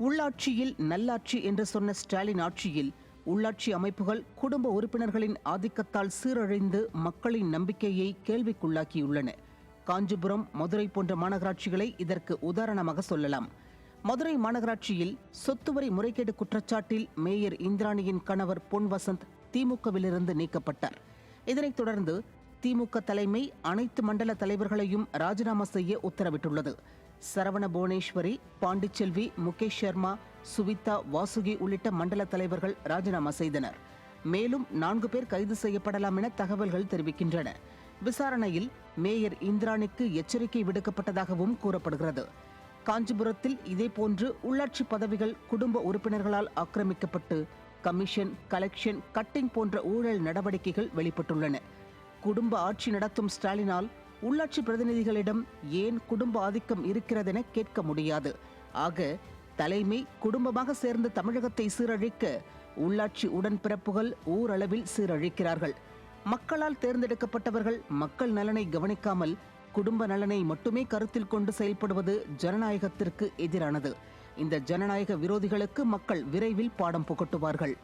உள்ளாட்சியில் நல்லாட்சி என்று சொன்ன ஸ்டாலின் ஆட்சியில் உள்ளாட்சி அமைப்புகள் குடும்ப உறுப்பினர்களின் ஆதிக்கத்தால் சீரழிந்து மக்களின் நம்பிக்கையை கேள்விக்குள்ளாக்கியுள்ளன. காஞ்சிபுரம், மதுரை போன்ற மாநகராட்சிகளை இதற்கு உதாரணமாக சொல்லலாம். மதுரை மாநகராட்சியில் சொத்து வரி முறைகேடு குற்றச்சாட்டில் மேயர் இந்திராணியின் கணவர் பொன் வசந்த் திமுகவிலிருந்து நீக்கப்பட்டார். இதனைத் தொடர்ந்து திமுக தலைமை அனைத்து மண்டல தலைவர்களையும் ராஜினாமா செய்ய உத்தரவிட்டுள்ளது. சரவண புவனேஸ்வரி, பாண்டிச்செல்வி, முகேஷ் சர்மா, சுவிதா, வாசுகி உள்ளிட்ட மண்டல தலைவர்கள் ராஜினாமா செய்தனர். மேலும் 4 பேர் கைது செய்யப்படலாம் என தகவல்கள் தெரிவிக்கின்றன. விசாரணையில் மேயர் இந்திராணிக்கு எச்சரிக்கை விடுக்கப்பட்டதாகவும் கூறப்படுகிறது. காஞ்சிபுரத்தில் இதேபோன்று உள்ளாட்சி பதவிகள் குடும்ப உறுப்பினர்களால் ஆக்கிரமிக்கப்பட்டு கமிஷன், கலெக்ஷன், கட்டிங் போன்ற ஊழல் நடவடிக்கைகள் வெளிப்பட்டுள்ளன. குடும்ப ஆட்சி நடத்தும் ஸ்டாலினால் உள்ளாட்சி பிரதிநிதிகளிடம் ஏன் குடும்ப ஆதிக்கம் இருக்கிறதென கேட்க முடியாது. ஆக தலைமை குடும்பமாக சேர்ந்து தமிழகத்தை சீரழிக்க உள்ளாட்சி உடன்பிறப்புகள் ஊரளவில் சீரழிக்கிறார்கள். மக்களால் தேர்ந்தெடுக்கப்பட்டவர்கள் மக்கள் நலனை கவனிக்காமல் குடும்ப நலனை மட்டுமே கருத்தில் கொண்டு செயல்படுவது ஜனநாயகத்திற்கு எதிரானது. இந்த ஜனநாயக விரோதிகளுக்கு மக்கள் விரைவில் பாடம் புகட்டுவார்கள்.